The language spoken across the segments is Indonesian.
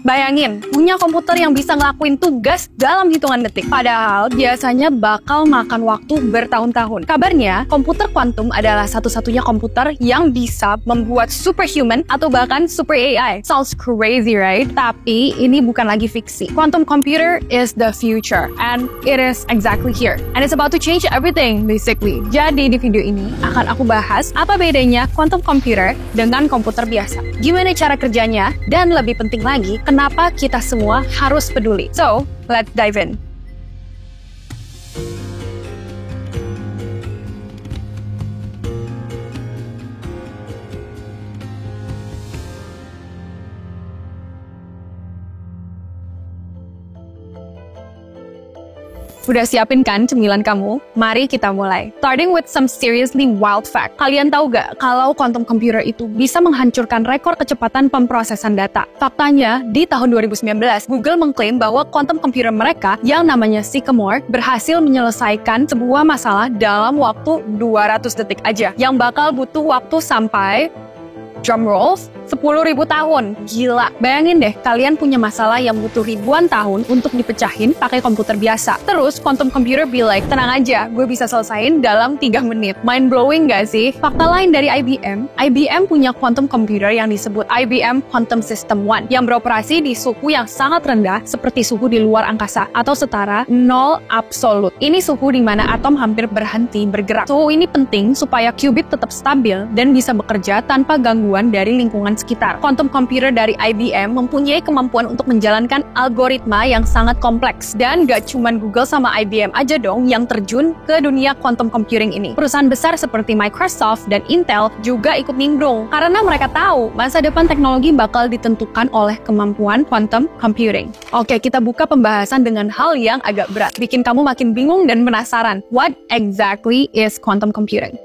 Bayangin, punya komputer yang bisa ngelakuin tugas dalam hitungan detik. Padahal biasanya bakal makan waktu bertahun-tahun. Kabarnya, komputer kuantum adalah satu-satunya komputer yang bisa membuat superhuman atau bahkan super AI. Sounds crazy, right? Tapi ini bukan lagi fiksi. Quantum computer is the future, and it is exactly here. And it's about to change everything, basically. Jadi di video ini akan aku bahas apa bedanya quantum computer dengan komputer biasa. Gimana cara kerjanya, dan lebih penting lagi, kenapa kita semua harus peduli. So, let's dive in. Udah siapin kan cemilan kamu? Mari kita mulai. Starting with some seriously wild fact. Kalian tahu gak kalau quantum computer itu bisa menghancurkan rekor kecepatan pemrosesan data? Faktanya, di tahun 2019, Google mengklaim bahwa quantum computer mereka yang namanya Sycamore berhasil menyelesaikan sebuah masalah dalam waktu 200 detik aja. Yang bakal butuh waktu sampai, drum rolls, 10.000 tahun. Gila. Bayangin deh, kalian punya masalah yang butuh ribuan tahun untuk dipecahin pakai komputer biasa. Terus, quantum computer be like, tenang aja, gue bisa selesain dalam 3 menit. Mind blowing gak sih? Fakta lain dari IBM punya quantum computer yang disebut IBM Quantum System 1, yang beroperasi di suhu yang sangat rendah seperti suhu di luar angkasa, atau setara 0 absolut. Ini suhu di mana atom hampir berhenti bergerak. Suhu ini penting supaya qubit tetap stabil dan bisa bekerja tanpa gangguan dari lingkungan sekitar. Quantum computer dari IBM mempunyai kemampuan untuk menjalankan algoritma yang sangat kompleks. Dan gak cuman Google sama IBM aja dong yang terjun ke dunia quantum computing ini. Perusahaan besar seperti Microsoft dan Intel juga ikut nimbrung karena mereka tahu masa depan teknologi bakal ditentukan oleh kemampuan quantum computing. Oke, kita buka pembahasan dengan hal yang agak berat, bikin kamu makin bingung dan penasaran. What exactly is quantum computing?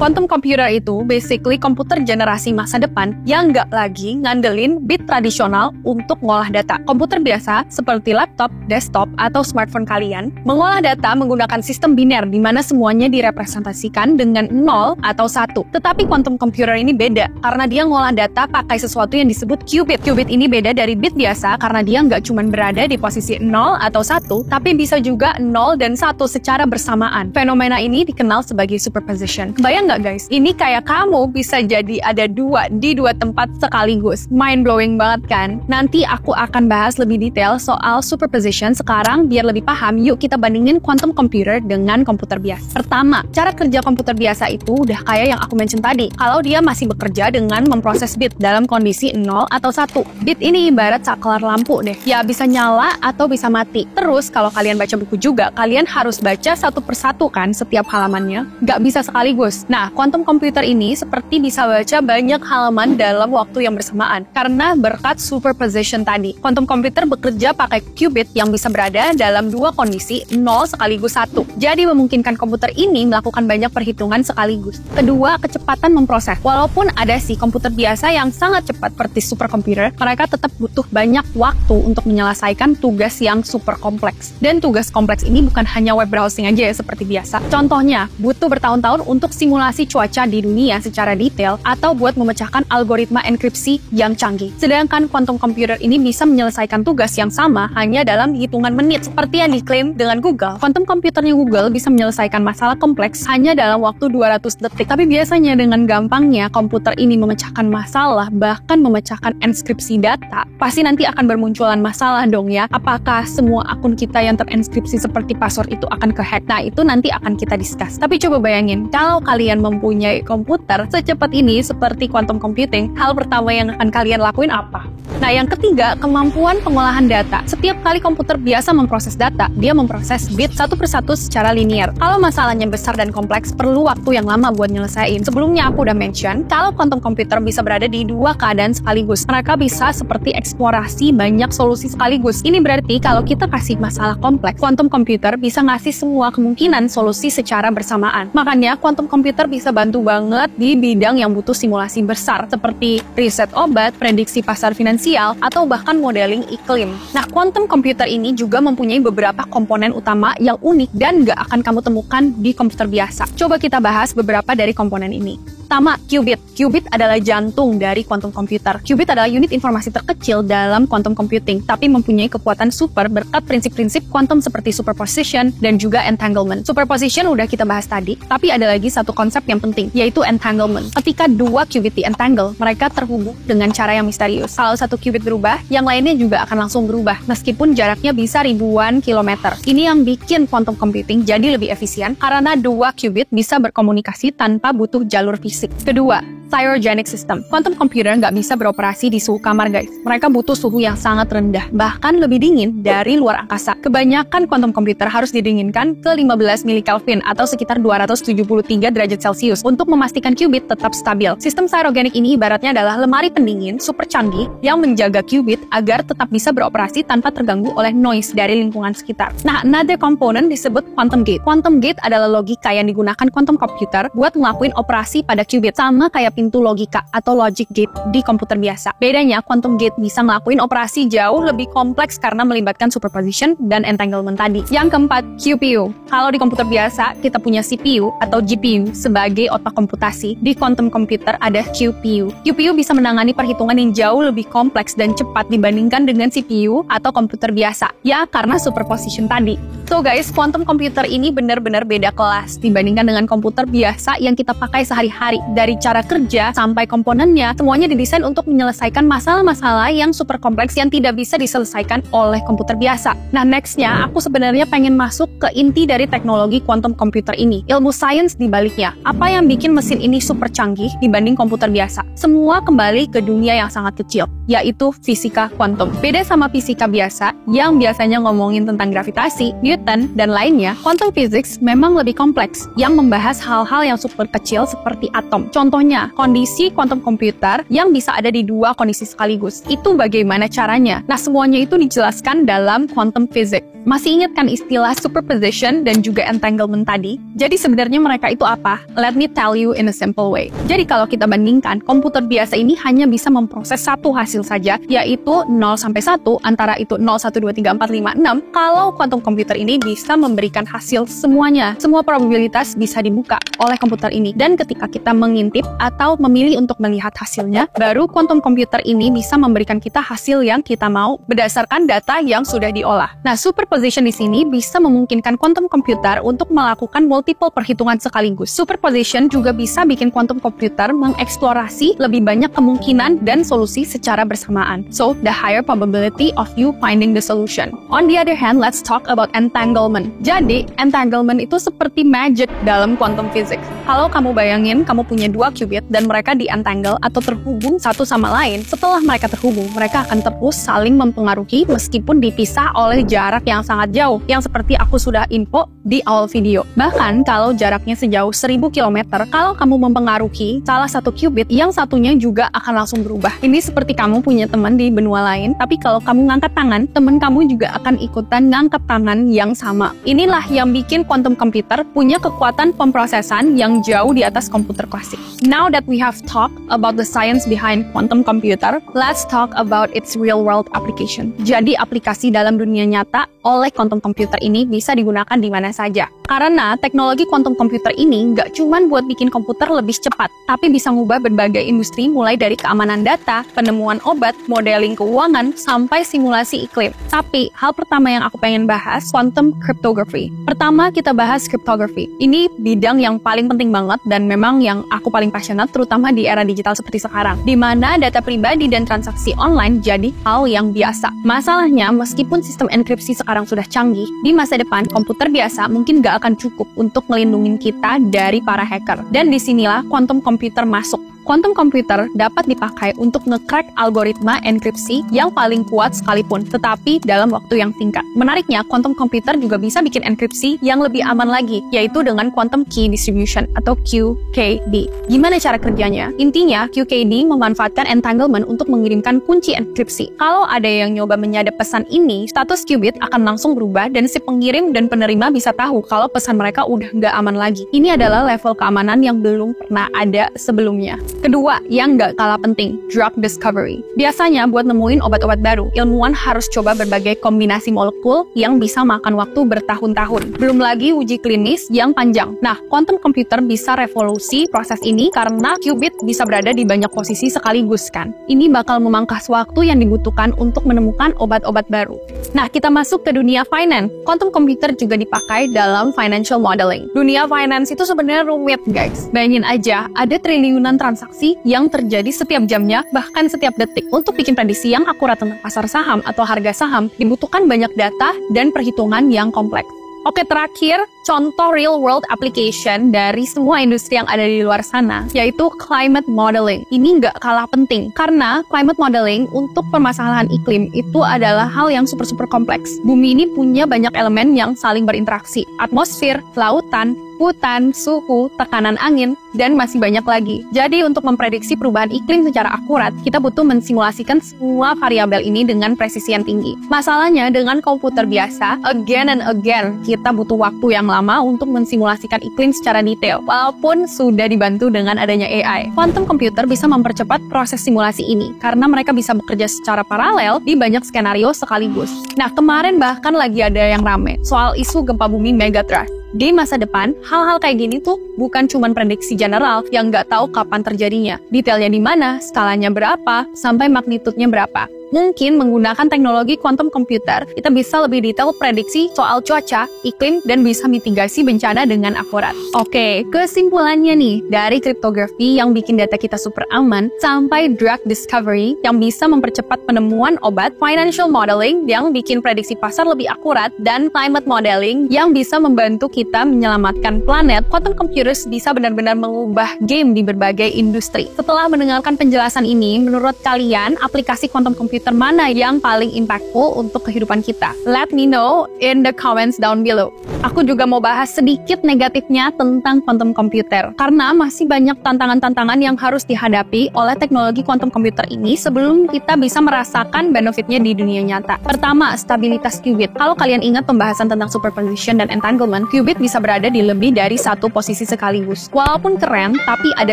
Quantum computer itu basically komputer generasi masa depan yang nggak lagi ngandelin bit tradisional untuk ngolah data. Komputer biasa seperti laptop, desktop, atau smartphone kalian mengolah data menggunakan sistem biner di mana semuanya direpresentasikan dengan 0 atau 1. Tetapi quantum computer ini beda karena dia ngolah data pakai sesuatu yang disebut qubit. Qubit ini beda dari bit biasa karena dia nggak cuma berada di posisi 0 atau 1, tapi bisa juga 0 dan 1 secara bersamaan. Fenomena ini dikenal sebagai superposition. Kebayang nggak guys? Ini kayak kamu bisa jadi ada di dua tempat sekaligus. Mind blowing banget kan? Nanti aku akan bahas lebih detail soal superposition. Sekarang biar lebih paham, yuk kita bandingin quantum computer dengan komputer biasa. Pertama, cara kerja komputer biasa itu udah kayak yang aku mention tadi. Kalau dia masih bekerja dengan memproses bit dalam kondisi 0 atau 1. Bit ini ibarat saklar lampu deh. Ya bisa nyala atau bisa mati. Terus kalau kalian baca buku juga, kalian harus baca satu persatu kan setiap halamannya. Nggak bisa sekaligus. Nah, quantum computer ini seperti bisa baca banyak halaman dalam waktu yang bersamaan karena berkat superposition tadi. Quantum computer bekerja pakai qubit yang bisa berada dalam dua kondisi 0 sekaligus 1. Jadi memungkinkan komputer ini melakukan banyak perhitungan sekaligus. Kedua, kecepatan memproses. Walaupun ada sih komputer biasa yang sangat cepat seperti superkomputer, mereka tetap butuh banyak waktu untuk menyelesaikan tugas yang super kompleks. Dan tugas kompleks ini bukan hanya web browsing aja ya seperti biasa. Contohnya, butuh bertahun-tahun untuk simulasi cuaca di dunia secara detail atau buat memecahkan algoritma enkripsi yang canggih. Sedangkan quantum computer ini bisa menyelesaikan tugas yang sama hanya dalam hitungan menit. Seperti yang diklaim dengan Google, quantum computernya Google bisa menyelesaikan masalah kompleks hanya dalam waktu 200 detik. Tapi biasanya dengan gampangnya komputer ini memecahkan masalah, bahkan memecahkan enskripsi data, pasti nanti akan bermunculan masalah dong ya. Apakah semua akun kita yang terenskripsi seperti password itu akan kehack? Nah, itu nanti akan kita discuss. Tapi coba bayangin, kalau kalian mempunyai komputer secepat ini seperti quantum computing, hal pertama yang akan kalian lakuin apa? Nah, yang ketiga, kemampuan pengolahan data. Setiap kali komputer biasa memproses data, dia memproses bit satu persatu secara linear. Kalau masalahnya besar dan kompleks, perlu waktu yang lama buat nyelesain. Sebelumnya aku udah mention, kalau quantum computer bisa berada di dua keadaan sekaligus. Mereka bisa seperti eksplorasi banyak solusi sekaligus. Ini berarti kalau kita kasih masalah kompleks, quantum computer bisa ngasih semua kemungkinan solusi secara bersamaan. Makanya, quantum computer bisa bantu banget di bidang yang butuh simulasi besar, seperti riset obat, prediksi pasar finansial, finansial, atau bahkan modeling iklim. Nah, quantum computer ini juga mempunyai beberapa komponen utama yang unik dan nggak akan kamu temukan di komputer biasa. Coba kita bahas beberapa dari komponen ini. Pertama, qubit. Qubit adalah jantung dari quantum computer. Qubit adalah unit informasi terkecil dalam quantum computing, tapi mempunyai kekuatan super berkat prinsip-prinsip quantum seperti superposition dan juga entanglement. Superposition udah kita bahas tadi, tapi ada lagi satu konsep yang penting, yaitu entanglement. Ketika dua qubit di-entangle, mereka terhubung dengan cara yang misterius. Kalau satu qubit berubah, yang lainnya juga akan langsung berubah, meskipun jaraknya bisa ribuan kilometer. Ini yang bikin quantum computing jadi lebih efisien, karena dua qubit bisa berkomunikasi tanpa butuh jalur fisik. Kedua, cryogenic system. Quantum computer nggak bisa beroperasi di suhu kamar, guys. Mereka butuh suhu yang sangat rendah, bahkan lebih dingin dari luar angkasa. Kebanyakan quantum computer harus didinginkan ke 15 mili Kelvin atau sekitar 273 derajat Celcius untuk memastikan qubit tetap stabil. Sistem cryogenic ini ibaratnya adalah lemari pendingin super canggih yang menjaga qubit agar tetap bisa beroperasi tanpa terganggu oleh noise dari lingkungan sekitar. Nah, another component disebut quantum gate. Quantum gate adalah logika yang digunakan quantum computer buat ngelakuin operasi pada qubit, sama kayak pintu logika atau logic gate di komputer biasa. Bedanya, quantum gate bisa ngelakuin operasi jauh lebih kompleks karena melibatkan superposition dan entanglement tadi. Yang keempat, QPU. Kalau di komputer biasa, kita punya CPU atau GPU sebagai otak komputasi. Di quantum computer ada QPU. QPU bisa menangani perhitungan yang jauh lebih kompleks dan cepat dibandingkan dengan CPU atau komputer biasa. Ya, karena superposition tadi. So guys, quantum computer ini benar-benar beda kelas dibandingkan dengan komputer biasa yang kita pakai sehari-hari. Dari cara kerja sampai komponennya, semuanya didesain untuk menyelesaikan masalah-masalah yang super kompleks yang tidak bisa diselesaikan oleh komputer biasa. Nah, nextnya, aku sebenarnya pengen masuk ke inti dari teknologi quantum computer ini, ilmu sains di baliknya. Apa yang bikin mesin ini super canggih dibanding komputer biasa? Semua kembali ke dunia yang sangat kecil, yaitu fisika kuantum. Beda sama fisika biasa, yang biasanya ngomongin tentang gravitasi, Newton, dan lainnya, quantum physics memang lebih kompleks, yang membahas hal-hal yang super kecil seperti atom. Contohnya, kondisi quantum computer yang bisa ada di dua kondisi sekaligus. Itu bagaimana caranya? Nah, semuanya itu dijelaskan dalam quantum physics. Masih ingat kan istilah superposition dan juga entanglement tadi? Jadi sebenarnya mereka itu apa? Let me tell you in a simple way. Jadi kalau kita bandingkan, komputer biasa ini hanya bisa memproses satu hasil saja, yaitu 0 sampai 1, antara itu 0, 1, 2, 3, 4, 5, 6. Kalau quantum computer ini bisa memberikan hasil semuanya. Semua probabilitas bisa dibuka oleh komputer ini. Dan ketika kita mengintip atau memilih untuk melihat hasilnya, baru quantum computer ini bisa memberikan kita hasil yang kita mau berdasarkan data yang sudah diolah. Nah, superposition di sini bisa memungkinkan quantum computer untuk melakukan multiple perhitungan sekaligus. Superposition juga bisa bikin quantum computer mengeksplorasi lebih banyak kemungkinan dan solusi secara bersamaan. So, the higher probability of you finding the solution. On the other hand, let's talk about entanglement. Jadi, entanglement itu seperti magic dalam quantum physics. Kalau kamu bayangin, kamu punya dua qubit dan mereka di-entangle atau terhubung satu sama lain. Setelah mereka terhubung, mereka akan terus saling mempengaruhi meskipun dipisah oleh jarak yang sangat jauh, yang seperti aku sudah info di awal video. Bahkan kalau jaraknya sejauh 1000 km, kalau kamu mempengaruhi salah satu qubit, yang satunya juga akan langsung berubah. Ini seperti kamu punya teman di benua lain, tapi kalau kamu ngangkat tangan, teman kamu juga akan ikutan ngangkat tangan yang sama. Inilah yang bikin quantum computer punya kekuatan pemrosesan yang jauh di atas komputer klasik. Now that we have talked about the science behind quantum computer, let's talk about its real-world application. Jadi aplikasi dalam dunia nyata oleh quantum computer ini bisa digunakan di mana saja. Karena teknologi quantum computer ini nggak cuman buat bikin komputer lebih cepat, tapi bisa ngubah berbagai industri mulai dari keamanan data, penemuan obat, modeling keuangan, sampai simulasi iklim. Tapi hal pertama yang aku pengen bahas, quantum cryptography. Pertama kita bahas cryptography. Ini bidang yang paling penting banget dan memang yang aku paling passionate, terutama di era digital seperti sekarang, di mana data pribadi dan transaksi online jadi hal yang biasa. Masalahnya, meskipun sistem enkripsi sekarang sudah canggih, di masa depan komputer biasa mungkin nggak akan cukup untuk ngelindungin kita dari para hacker. Dan disinilah quantum computer masuk. Quantum computer dapat dipakai untuk nge-crack algoritma enkripsi yang paling kuat sekalipun, tetapi dalam waktu yang singkat. Menariknya, quantum computer juga bisa bikin enkripsi yang lebih aman lagi, yaitu dengan quantum key distribution atau QKD. Gimana cara kerjanya? Intinya, QKD memanfaatkan entanglement untuk mengirimkan kunci enkripsi. Kalau ada yang nyoba menyadap pesan ini, status qubit akan langsung berubah dan si pengirim dan penerima bisa tahu kalau pesan mereka udah nggak aman lagi. Ini adalah level keamanan yang belum pernah ada sebelumnya. Kedua, yang nggak kalah penting, drug discovery. Biasanya buat nemuin obat-obat baru, ilmuwan harus coba berbagai kombinasi molekul yang bisa makan waktu bertahun-tahun. Belum lagi uji klinis yang panjang. Nah, quantum computer bisa revolusi proses ini karena qubit bisa berada di banyak posisi sekaligus kan. Ini bakal memangkas waktu yang dibutuhkan untuk menemukan obat-obat baru. Nah, kita masuk ke dunia finance. Quantum computer juga dipakai dalam financial modeling. Dunia finance itu sebenarnya rumit, guys. Bayangin aja, ada triliunan transaksi yang terjadi setiap jamnya, bahkan setiap detik. Untuk bikin prediksi yang akurat tentang pasar saham atau harga saham, dibutuhkan banyak data dan perhitungan yang kompleks. Oke, terakhir, contoh real world application dari semua industri yang ada di luar sana, yaitu climate modeling. Ini nggak kalah penting, karena climate modeling untuk permasalahan iklim itu adalah hal yang super kompleks. Bumi ini punya banyak elemen yang saling berinteraksi. Atmosfer, lautan, hutan, suhu, tekanan angin, dan masih banyak lagi. Jadi untuk memprediksi perubahan iklim secara akurat, kita butuh mensimulasikan semua variabel ini dengan presisi yang tinggi. Masalahnya dengan komputer biasa, again and again, kita butuh waktu yang lama untuk mensimulasikan iklim secara detail, walaupun sudah dibantu dengan adanya AI. Quantum computer bisa mempercepat proses simulasi ini, karena mereka bisa bekerja secara paralel di banyak skenario sekaligus. Nah, kemarin bahkan lagi ada yang rame soal isu gempa bumi megatrust. Di masa depan, hal-hal kayak gini tuh bukan cuma prediksi general yang nggak tahu kapan terjadinya. Detailnya di mana, skalanya berapa, sampai magnitudenya berapa. Mungkin menggunakan teknologi quantum computer, kita bisa lebih detail prediksi soal cuaca, iklim, dan bisa mitigasi bencana dengan akurat. Oke, kesimpulannya nih, dari cryptography yang bikin data kita super aman, sampai drug discovery yang bisa mempercepat penemuan obat, financial modeling yang bikin prediksi pasar lebih akurat, dan climate modeling yang bisa membantu kita menyelamatkan planet, quantum computers bisa benar-benar mengubah game di berbagai industri. Setelah mendengarkan penjelasan ini, menurut kalian, aplikasi quantum computer mana yang paling impactful untuk kehidupan kita? Let me know in the comments down below. Aku juga mau bahas sedikit negatifnya tentang quantum computer, karena masih banyak tantangan-tantangan yang harus dihadapi oleh teknologi quantum computer ini sebelum kita bisa merasakan benefitnya di dunia nyata. Pertama, stabilitas qubit. Kalau kalian ingat pembahasan tentang superposition dan entanglement, qubit bisa berada di lebih dari satu posisi sekaligus. Walaupun keren, tapi ada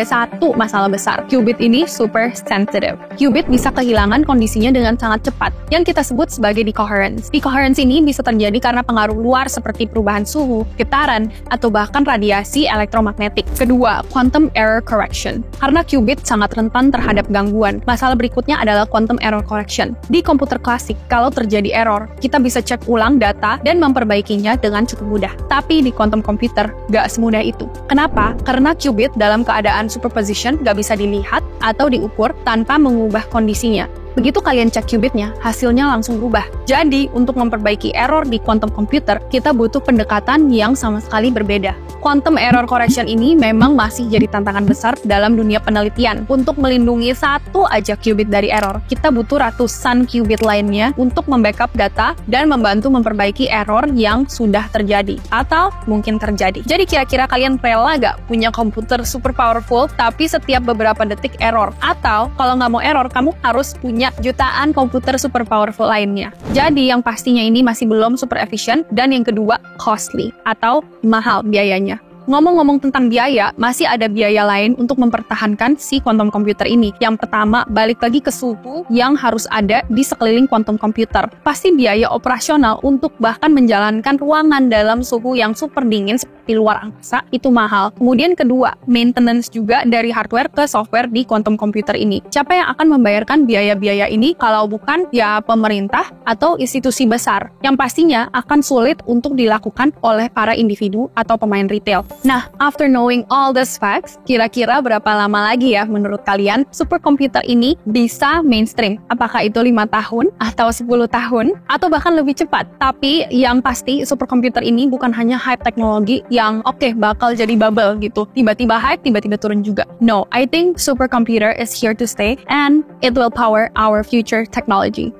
satu masalah besar. Qubit ini super sensitive. Qubit bisa kehilangan kondisinya dengan sangat cepat, yang kita sebut sebagai decoherence. Decoherence ini bisa terjadi karena pengaruh luar seperti perubahan suhu, getaran, atau bahkan radiasi elektromagnetik. Kedua, quantum error correction. Karena qubit sangat rentan terhadap gangguan. Masalah berikutnya adalah quantum error correction. Di komputer klasik, kalau terjadi error, kita bisa cek ulang data dan memperbaikinya dengan cukup mudah. Tapi di quantum computer, gak semudah itu. Kenapa? Karena qubit dalam keadaan superposition gak bisa dilihat atau diukur tanpa mengubah kondisinya. Begitu kalian cek qubitnya, hasilnya langsung berubah. Jadi, untuk memperbaiki error di quantum computer, kita butuh pendekatan yang sama sekali berbeda. Quantum error correction ini memang masih jadi tantangan besar dalam dunia penelitian. Untuk melindungi satu aja qubit dari error, kita butuh ratusan qubit lainnya untuk membackup data dan membantu memperbaiki error yang sudah terjadi atau mungkin terjadi. Jadi kira-kira kalian rela gak punya komputer super powerful tapi setiap beberapa detik error? Atau kalau nggak mau error, kamu harus punya jutaan komputer super powerful lainnya. Jadi yang pastinya ini masih belum super efisien, dan yang kedua costly atau mahal biayanya. Ngomong-ngomong tentang biaya, masih ada biaya lain untuk mempertahankan si quantum computer ini. Yang pertama, balik lagi ke suhu yang harus ada di sekeliling quantum computer. Pasti biaya operasional untuk bahkan menjalankan ruangan dalam suhu yang super dingin seperti luar angkasa, itu mahal. Kemudian kedua, maintenance juga dari hardware ke software di quantum computer ini. Siapa yang akan membayarkan biaya-biaya ini kalau bukan ya pemerintah atau institusi besar, yang pastinya akan sulit untuk dilakukan oleh para individu atau pemain retail. Nah, after knowing all these facts, kira-kira berapa lama lagi ya menurut kalian superkomputer ini bisa mainstream? Apakah itu 5 tahun atau 10 tahun atau bahkan lebih cepat? Tapi yang pasti superkomputer ini bukan hanya hype teknologi yang bakal jadi bubble gitu. Tiba-tiba hype, tiba-tiba turun juga. No, I think supercomputer is here to stay and it will power our future technology.